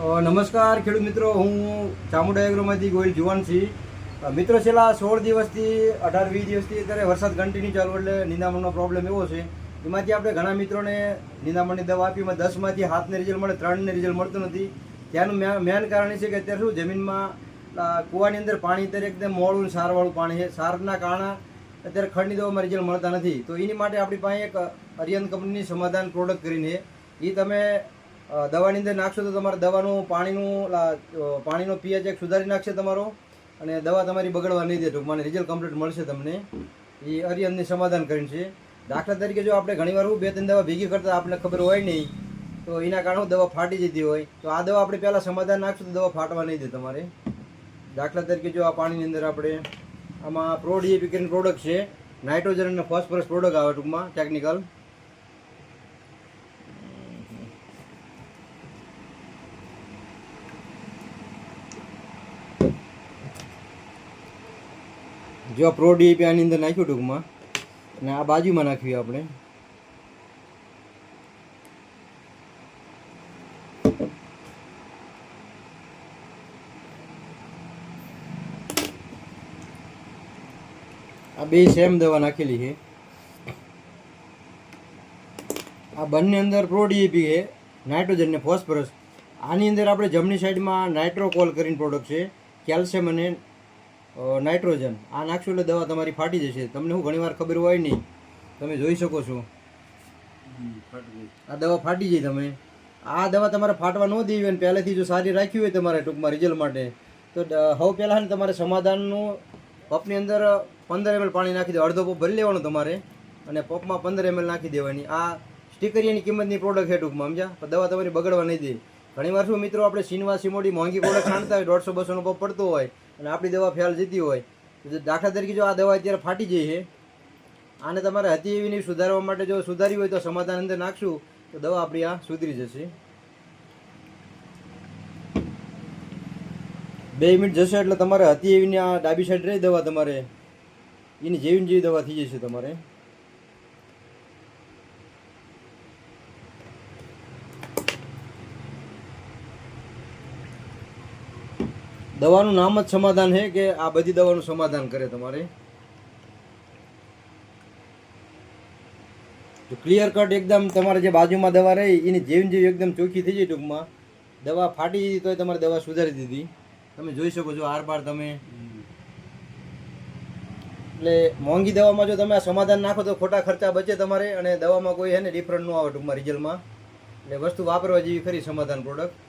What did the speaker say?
નમસ્કાર ખેડૂત મિત્રો, હું ચામુંડા એગ્રોમાંથી ગોયલ જુવાનસિંહ. મિત્રો છેલ્લા 16 દિવસથી 18-20 દિવસથી અત્યારે વરસાદ કન્ટિન્યુ ચાલુ એટલે નિંદામણનો પ્રોબ્લેમ એવો છે. એમાંથી આપણે ઘણા મિત્રોને નિંદામણની દવા આપી, એમાં 10માંથી 7ને રિઝલ્ટ મળે, 3ને રિઝલ્ટ મળતું નથી. ત્યાંનું મેન કારણ એ છે કે અત્યારે શું જમીનમાં કૂવાની અંદર પાણી અત્યારે એકદમ મોડું સારવાળું પાણી છે. સારના કારણે અત્યારે ખડની દવામાં રિઝલ્ટ મળતા નથી. તો એની માટે આપણી પાસે એક અરિયન કંપનીની સમાધાન પ્રોડક્ટ કરીને એ તમે દવાની અંદર નાખશો તો તમારા દવાનું પાણીનો પીએચ એક સુધારી નાખશે તમારો, અને દવા તમારી બગડવા નહીં દે. ટૂંકમાં રિઝલ્ટ કમ્પ્લીટ મળશે તમને. એ અરિયનની સમાધાન કરીને છે. દાખલા તરીકે જો આપણે ઘણીવાર 2-3 દવા ભેગી કરતા આપણે ખબર હોય નહીં, તો એના કારણે દવા ફાટી જતી હોય. તો આ દવા આપણે પહેલાં સમાધાન નાખશું તો દવા ફાટવા નહીં દે તમારે. દાખલા તરીકે જો આ પાણીની અંદર આપણે આમાં પ્રો ડીએપી કરીને પ્રોડક્ટ છે, નાઇટ્રોજન અને ફોસ્ફરસ પ્રોડક્ટ આવે ટૂંકમાં ટેકનિકલ. જો પ્રો ડીએપી આની અંદર નાખ્યું ટૂંકમાં, અને આ બાજુમાં નાખ્યું આપણે. આ બે સેમ દવા નાખેલી છે. આ બંને અંદર પ્રો ડીએપી છે, નાઇટ્રોજન ને ફોસ્ફરસ. આની અંદર આપણે જમણી સાઈડમાં નાઇટ્રોકોલ કરીને પ્રોડક્ટ છે, કેલ્શિયમ અને નાઇટ્રોજન. આ નાખશો એટલે દવા તમારી ફાટી જશે. તમને હું ઘણીવાર ખબર હોય નહીં, તમે જોઈ શકો છો આ દવા ફાટી જાય. તમે આ દવા તમારે ફાટવા ન દેવી હોય, પહેલેથી જો સારી રાખી હોય તમારે ટૂંકમાં રિઝલ્ટ માટે, તો હવે પહેલાં તમારે સમાધાનનું પપની અંદર 15 ml પાણી નાખી દો. અડધો પપ ભરી લેવાનો તમારે, અને પપમાં 15 ml નાખી દેવાની. આ સ્ટીકરિયાની કિંમતની પ્રોડક્ટ છે ટૂંકમાં, સમજ્યા? પણ દવા તમારી બગડવા નહીં દે. ઘણીવાર શું મિત્રો, આપણે સીનવા સીમોડી મોંઘી પ્રોડક્ટ છાંટતા હોય, 150-200નો પપ પડતો હોય, અને આપણી દવા ફેલ જતી હોય. દાખલા તરીકે જો આ દવા અત્યારે ફાટી જાય છે, આને તમારે હતી એવી નહીં સુધારવા માટે જો સુધારી હોય તો સમાધાન અંદર નાખશું તો દવા આપણી આ સુધરી જશે. 2 મિનિટ જશે એટલે તમારે હતી એવી આ ડાબી સાઈડ રહી દવા તમારે એની જેવી દવા થઈ જશે તમારે. દવાનું નામ જ સમાધાન છે કે આ બધી દવાનું સમાધાન કરે તમારે. તો ક્લિયર કટ એકદમ તમારે જે બાજુમાં દવા રહી એની જેવી એકદમ ચોખ્ખી થઈ જાય. ટૂંકમાં દવા ફાટી જતી તોય તમારે દવા સુધારી દીધી. તમે જોઈ શકો છો આર પાર તમે. એટલે મોંઘી દવામાં જો તમે આ સમાધાન નાખો તો ખોટા ખર્ચા બચે તમારે, અને દવામાં કોઈ છે ને ડિફરન્ટ ન આવે ટૂંકમાં રિઝલ્ટમાં. એટલે વસ્તુ વાપરવા જેવી ખરી સમાધાન પ્રોડક્ટ.